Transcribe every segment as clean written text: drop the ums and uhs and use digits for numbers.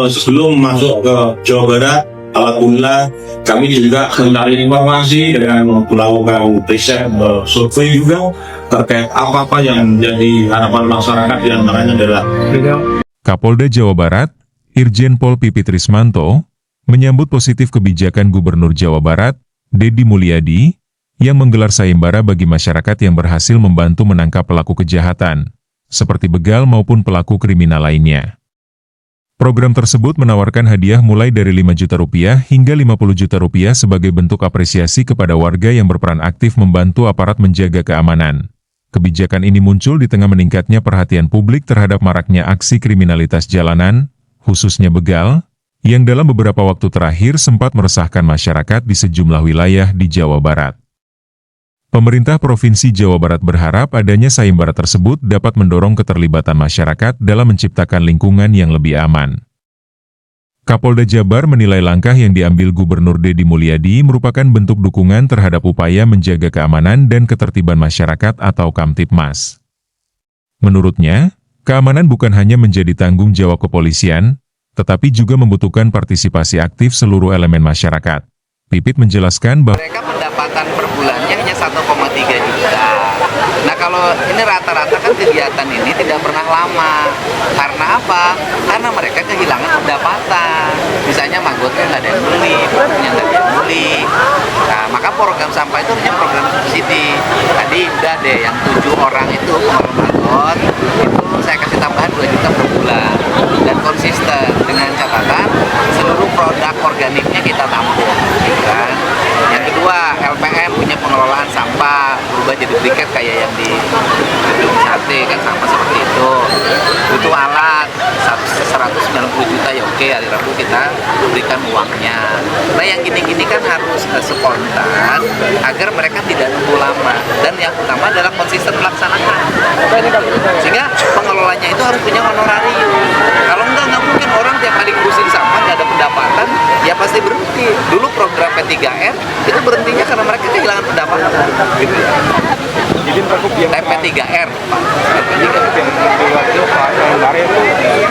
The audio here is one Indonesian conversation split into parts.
Sebelum masuk ke Jawa Barat, alhamdulillah kami juga mencari informasi dengan melakukan riset survei juga terkait apa-apa yang menjadi harapan masyarakat, yang namanya adalah Kapolda Jawa Barat, Irjen Pol Pipit Rismanto, menyambut positif kebijakan Gubernur Jawa Barat, Deddy Mulyadi, yang menggelar sayembara bagi masyarakat yang berhasil membantu menangkap pelaku kejahatan, seperti begal maupun pelaku kriminal lainnya. Program tersebut menawarkan hadiah mulai dari Rp5 juta hingga Rp50 juta sebagai bentuk apresiasi kepada warga yang berperan aktif membantu aparat menjaga keamanan. Kebijakan ini muncul di tengah meningkatnya perhatian publik terhadap maraknya aksi kriminalitas jalanan, khususnya begal, yang dalam beberapa waktu terakhir sempat meresahkan masyarakat di sejumlah wilayah di Jawa Barat. Pemerintah Provinsi Jawa Barat berharap adanya sayembara tersebut dapat mendorong keterlibatan masyarakat dalam menciptakan lingkungan yang lebih aman. Kapolda Jabar menilai langkah yang diambil Gubernur Deddy Mulyadi merupakan bentuk dukungan terhadap upaya menjaga keamanan dan ketertiban masyarakat atau Kamtibmas. Menurutnya, keamanan bukan hanya menjadi tanggung jawab kepolisian, tetapi juga membutuhkan partisipasi aktif seluruh elemen masyarakat. Pipit menjelaskan bahwa mereka pendapatan per bulannya hanya 1,3 juta. Nah kalau ini rata-rata kan kegiatan ini tidak pernah lama. Karena apa? Karena mereka kehilangan pendapatan. Misalnya maggotnya nggak ada yang beli, bukunya nggak ada yang beli. Nah maka program sampah itu hanya program subsidi. Tadi udah deh yang 7 orang itu pengelola maggot, itu saya kasih tambahan 2 juta per bulan. Dan konsisten dengan catatan seluruh produk organiknya kita tampung. Kan? Yang kedua, LPM punya pengelolaan sampah berubah jadi briket kayak yang di gedung sate kan, sama seperti itu. Butuh alat 190 juta ya oke, hari Rabu kita berikan uangnya. Nah yang gini-gini kan harus spontan agar mereka tidak nunggu lama, dan yang utama adalah konsisten melaksanakan. Sehingga pengelolanya itu harus punya honorarium. Kalau nggak mungkin orang tiap hari ngurusin sampah nggak ada pendapatan, ya pasti berhenti. Dulu program P3R itu berhentinya karena mereka kehilangan pendapatan. Gitu ya. P3R, Pak. P3R yang diwakil Pak Dari itu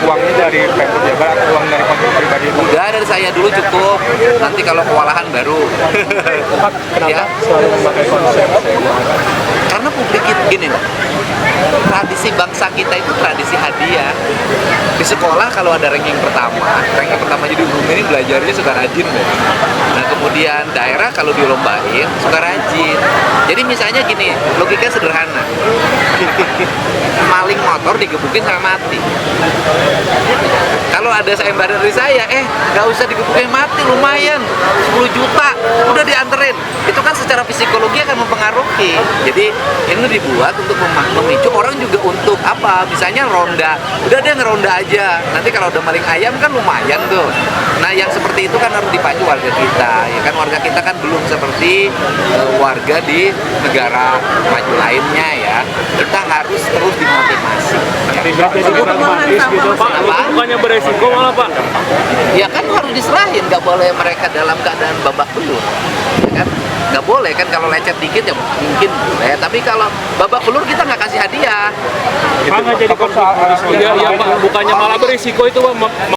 uangnya dari Pemprov Jabar atau uang dari konsumsi pribadi? Udah dari saya dulu cukup. Nanti kalau kewalahan baru. Pak, kenapa Ya. selalu memakai konsep? Karena publik itu gini loh, tradisi bangsa kita itu tradisi hadiah. Di sekolah kalau ada ranking pertama jadi guru ini belajarnya suka rajin deh. Nah kemudian daerah kalau dilombain suka rajin. Jadi misalnya gini, logika sederhana. Maling motor digebukin sama mati. Kalau ada sayembara dari saya, nggak usah digebukin mati, lumayan 10 juta, udah dianterin. Itu kan secara psikologi akan mempengaruhi. Jadi ini dibuat untuk memicu orang juga untuk apa? Misalnya ronda, udah deh ngeronda aja. Nanti kalau udah maling ayam kan lumayan tuh. Nah yang seperti itu kan harus dipacu warga kita. Ya kan warga kita kan belum seperti warga di negara maju lainnya ya. Kita harus terus dimotivasi. Tidak jadi pragmatis gitu Pak, bukannya beresiko malah Pak. Ya kan harus diserahin, nggak boleh mereka dalam keadaan babak belur. Ya kan? Nggak boleh kan, kalau lecet dikit ya mungkin boleh, tapi kalau babak belur kita nggak kasih hadiah. Pak nggak jadi konflik. Iya Pak, bukannya malah beresiko itu Pak.